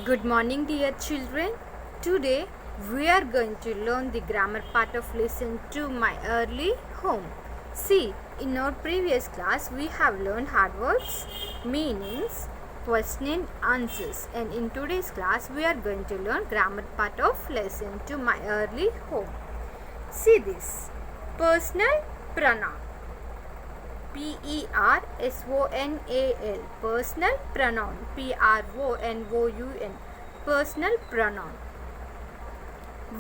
Good morning, dear children. Today we are going to learn the grammar part of lesson 2, My Early Home. See, in our previous class we have learned hard words, meanings, question and answers, and in today's class we are going to learn grammar part of lesson 2, My Early Home. See this: personal pronoun. Personal, personal pronoun. Pronoun, personal pronoun.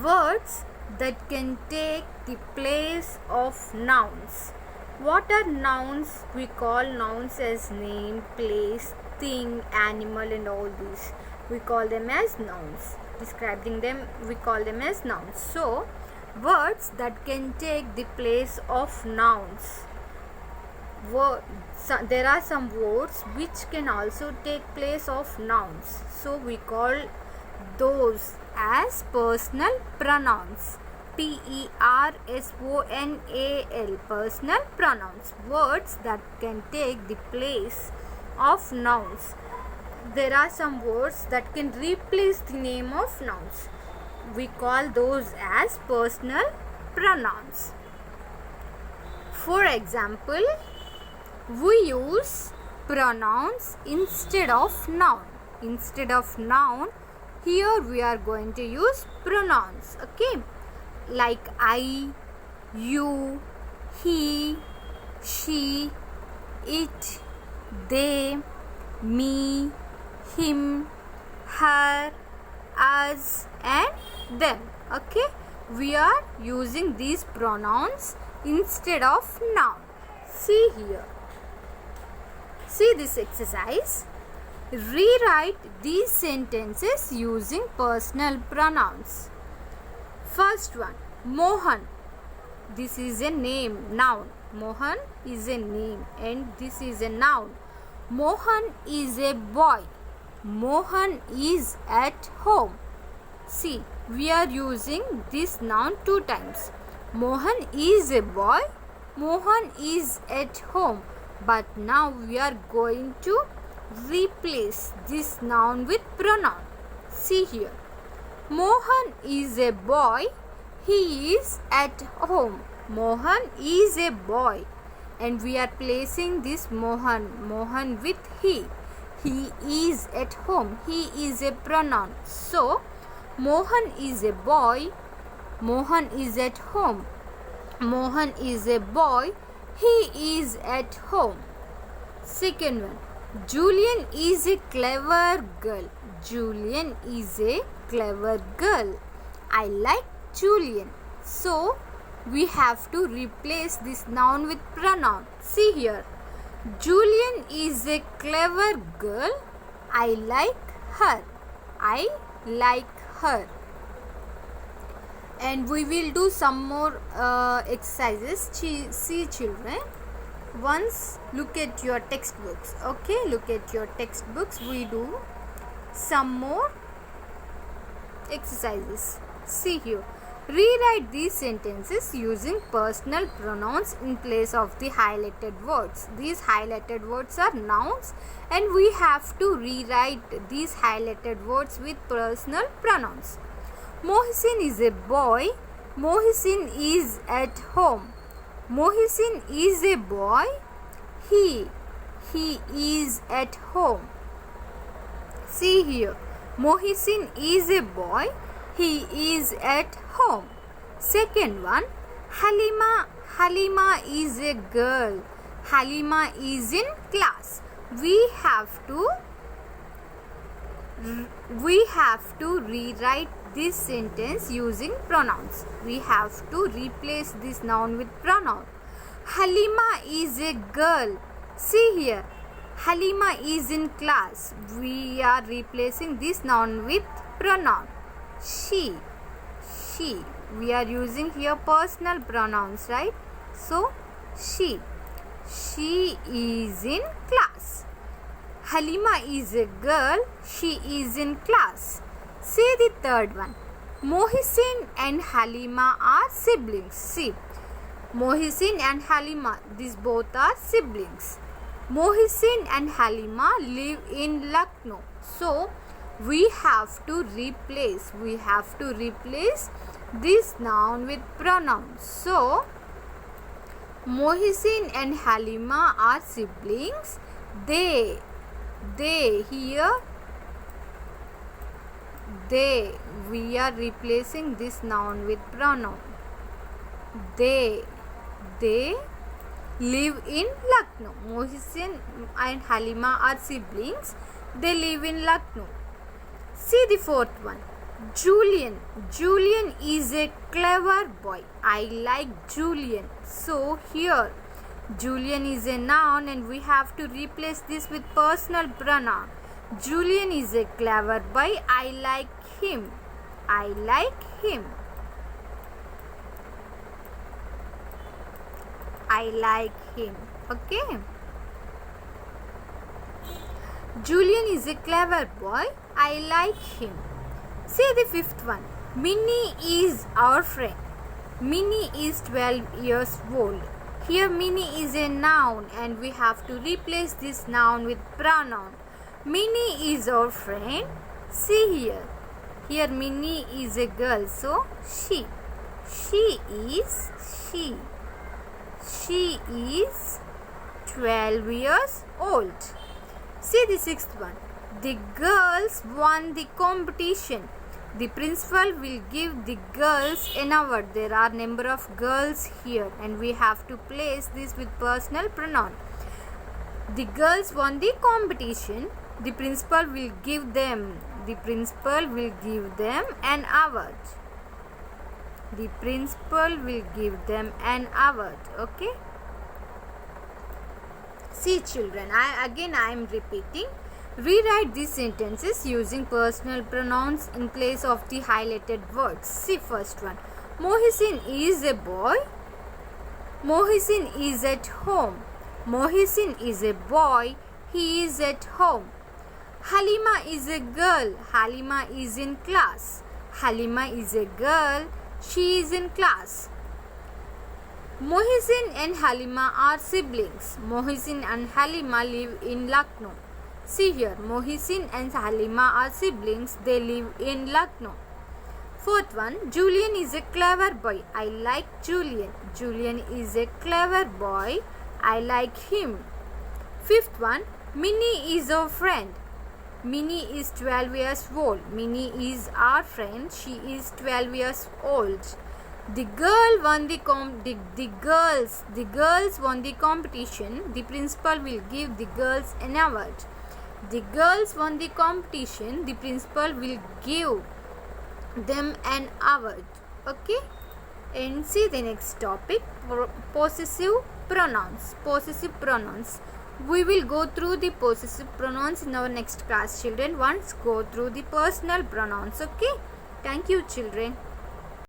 Words that can take the place of nouns. What are nouns? We call nouns as name, place, thing, animal, and all these. We call them as nouns. Describing them, we call them as nouns. So, words that can take the place of nouns. There are some words which can also take place of nouns, so we call those as personal pronouns. Personal, personal pronouns, words that can take the place of nouns. There are some words that can replace the name of nouns. We call those as personal pronouns. For example, we use pronouns instead of noun. Instead of noun, here we are going to use pronouns. Okay, like I, you, he, she, it, they, me, him, her, us, and them. Okay, we are using these pronouns instead of noun. See here. See this exercise. Rewrite these sentences using personal pronouns. First one, Mohan. This is a name, noun. Mohan is a name and this is a noun. Mohan is a boy. Mohan is at home. See, we are using this noun 2 times. Mohan is a boy. Mohan is at home. But now we are going to replace this noun with pronoun. See here. Mohan is a boy. He is at home. Mohan is a boy. And we are placing this Mohan with he. He is at home. He is a pronoun. So, Mohan is a boy. Mohan is at home. Mohan is a boy. He is at home. Second one, Julian is a clever girl. Julian is a clever girl. I like Julian. So, we have to replace this noun with pronoun. See here. Julian is a clever girl. I like her. I like her. And we will do some more exercises. See children, once look at your textbooks. Okay, look at your textbooks. We do some more exercises. See here. Rewrite these sentences using personal pronouns in place of the highlighted words. These highlighted words are nouns and we have to rewrite these highlighted words with personal pronouns. Mohsin is a boy. Mohsin is at home. Mohsin is a boy. He is at home. See here. Mohsin is a boy. He is at home. Second one, Halima. Halima is a girl. Halima is in class. We have to rewrite this sentence using pronouns. We have to replace this noun with pronoun. Halima is a girl. See here. Halima is in class. We are replacing this noun with pronoun. She. We are using here personal pronouns, right? So, she is in class. Halima is a girl. She is in class. See the third one. Mohsin and Halima are siblings. See, Mohsin and Halima, these both are siblings. Mohsin and Halima live in Lucknow. So, we have to replace this noun with pronouns. So Mohsin and Halima are siblings. They here we are replacing this noun with pronoun. They live in Lucknow. Mohsin and Halima are siblings. They live in Lucknow. See the fourth one. Julian is a clever boy. I like Julian. So here Julian is a noun and we have to replace this with personal pronoun. Julian is a clever boy. I like him. I like him. I like him. Okay. Julian is a clever boy. I like him. See the fifth one. Minnie is our friend. Minnie is 12 years old. Here Minnie is a noun and we have to replace this noun with pronoun. Minnie is our friend. See here. Here Minnie is a girl. So she. She is 12 years old. See the sixth one. The girls won the competition. The principal will give the girls an award. There are number of girls here and we have to place this with personal pronoun. The girls won the competition. The principal will give them an award. The principal will give them an award. Okay. See children, I am repeating. Rewrite these sentences using personal pronouns in place of the highlighted words. See first one. Mohsin is a boy. Mohsin is at home. Mohsin is a boy. He is at home. Halima is a girl. Halima is in class. Halima is a girl. She is in class. Mohsin and Halima are siblings. Mohsin and Halima live in Lucknow. See here, Mohsin and Halima are siblings. They live in Lucknow. Fourth one, Julian is a clever boy. I like Julian. Julian is a clever boy. I like him. Fifth one, Minnie is our friend. Minnie is 12 years old. Minnie is our friend. She is 12 years old. The girls won the competition. The principal will give the girls an award. The girls won the competition. The principal will give them an award. Okay. And see the next topic, possessive pronouns. Possessive pronouns. We will go through the possessive pronouns in our next class, children. Once go through the personal pronouns. Okay. Thank you, children.